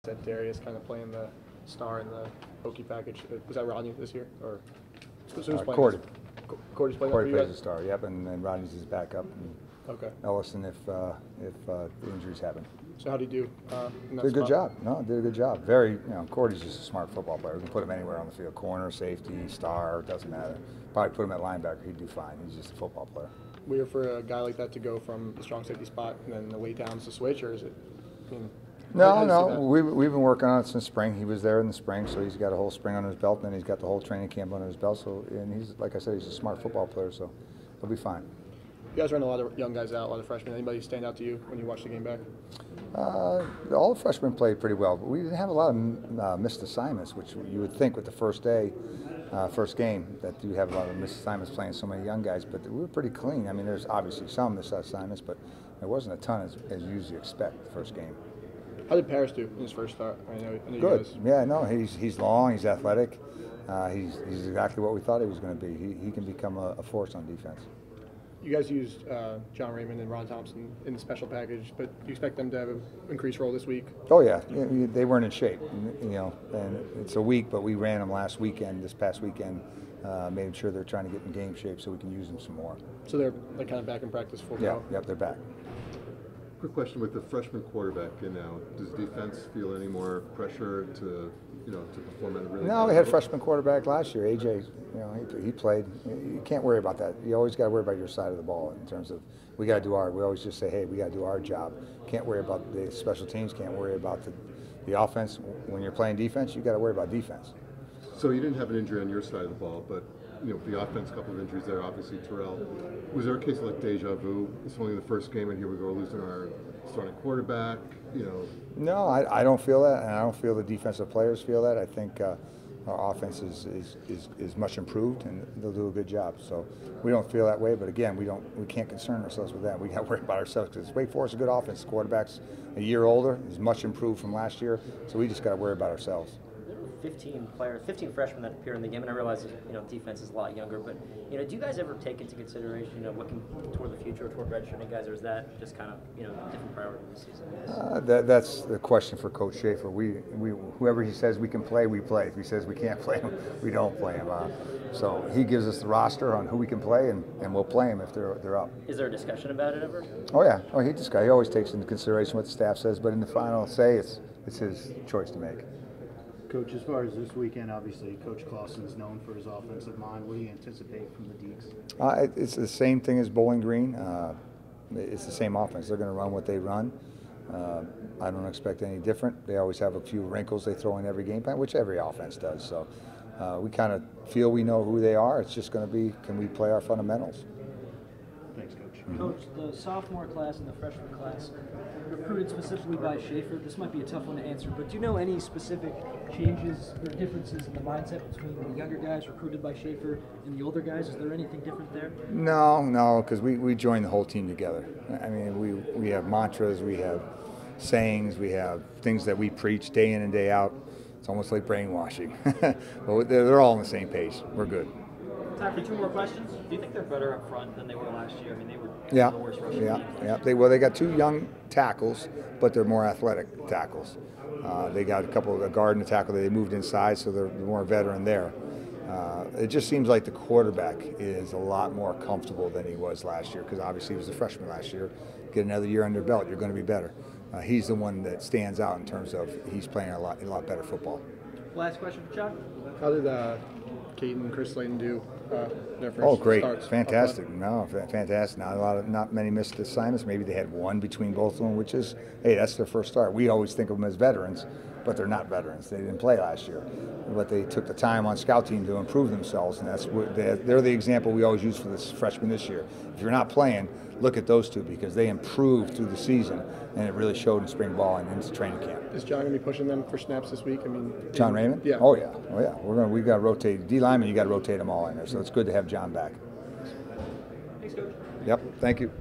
Said Darius kind of playing the star in the Hokie package. Was that Rodney this year, or who's playing? Cordy. Cordy's playing. Cordy plays the star. Yep, and Rodney's his backup. Okay. Ellison if the injuries happen. So how do you do? Did a good job. No, did a good job. Very, Cordy's just a smart football player. We can put him anywhere on the field. Corner, safety, star, doesn't matter. Probably put him at linebacker. He'd do fine. He's just a football player. Weird for a guy like that to go from the strong safety spot and then the late downs to switch, or is it? I mean, no. We've been working on it since spring. He was there in the spring, so he's got a whole spring under his belt, and then he's got the whole training camp under his belt. So, and he's, like I said, he's a smart football player, so he'll be fine. You guys run a lot of young guys out, a lot of freshmen. Anybody stand out to you when you watch the game back? All the freshmen played pretty well, but we didn't have a lot of missed assignments, which you would think with the first game, that you have a lot of missed assignments playing so many young guys, but we were pretty clean. I mean, there's obviously some missed assignments, but there wasn't a ton as you usually expect the first game. How did Paris do in his first start? I know good. Yeah, no, he's long, he's athletic. He's exactly what we thought he was going to be. He can become a force on defense. You guys used John Raymond and Ron Thompson in the special package, but do you expect them to have an increased role this week? Oh yeah, they weren't in shape, and it's a week, but we ran them this past weekend, made sure they're trying to get in game shape so we can use them some more. So they're kind of back in practice full go? Yep, they're back. Quick question: with the freshman quarterback in now, does defense feel any more pressure to perform at a really? No, we had a freshman quarterback last year. AJ, he played. You can't worry about that. You always got to worry about your side of the ball in terms of we got to do our. We always just say, hey, we got to do our job. Can't worry about the special teams. Can't worry about the offense. When you're playing defense, you got to worry about defense. So you didn't have an injury on your side of the ball, but the offense, a couple of injuries there. Obviously, Terrell. Was there a case of like deja vu? It's only the first game, and here we go losing our starting quarterback. No, I don't feel that, and I don't feel the defensive players feel that. I think our offense is much improved, and they'll do a good job. So we don't feel that way. But again, we can't concern ourselves with that. We got to worry about ourselves because Wake Forest is a good offense. The quarterback's a year older, is much improved from last year. So we just got to worry about ourselves. 15 freshmen that appear in the game, and I realize defense is a lot younger, but do you guys ever take into consideration looking toward the future, toward redshirting guys, or is that just kind of a different priority this season? That's the question for Coach Schaefer. Whoever he says we can play, we play. If he says we can't play him, we don't play him. So he gives us the roster on who we can play, and we'll play them if they're up. Is there a discussion about it ever? Oh yeah. Oh, he always takes into consideration what the staff says, but in the final say, it's his choice to make. Coach, as far as this weekend, obviously, Coach Clausen is known for his offensive mind. What do you anticipate from the Deacs? It's the same thing as Bowling Green. It's the same offense. They're going to run what they run. I don't expect any different. They always have a few wrinkles they throw in every game plan, which every offense does. So we kind of feel we know who they are. It's just going to be, can we play our fundamentals? Thanks, Coach. Coach, the sophomore class and the freshman class recruited specifically by Schaefer. This might be a tough one to answer, but do you know any specific changes or differences in the mindset between the younger guys recruited by Schaefer and the older guys? Is there anything different there? No, because we joined the whole team together. I mean, we have mantras, we have sayings, we have things that we preach day in and day out. It's almost like brainwashing. But they're all on the same page. We're good. Time for 2 more questions. Do you think they're better up front than they were last year? I mean, they were the worst rushing team. Yeah. They got 2 young tackles, but they're more athletic tackles. They got a couple of the guard and the tackle that they moved inside, so they're more veteran there. It just seems like the quarterback is a lot more comfortable than he was last year because obviously he was a freshman last year. Get another year under belt, you're going to be better. He's the one that stands out in terms of he's playing a lot better football. Last question for Chuck. How did Keaton and Chris Slayton do their first great. starts? Fantastic. No, fantastic. Not many missed assignments. Maybe they had one between both of them, which is, hey, that's their first start. We always think of them as veterans, but they're not veterans. They didn't play last year. But they took the time on scout team to improve themselves, and that's what they're the example we always use for this freshman this year. If you're not playing, look at those 2 because they improved through the season, and it really showed in spring ball and into training camp. Is John going to be pushing them for snaps this week? I mean, John Raymond? Yeah. Oh yeah. We've got to rotate D linemen. You got to rotate them all in there. So it's good to have John back. Thanks, Coach. Yep. Thank you.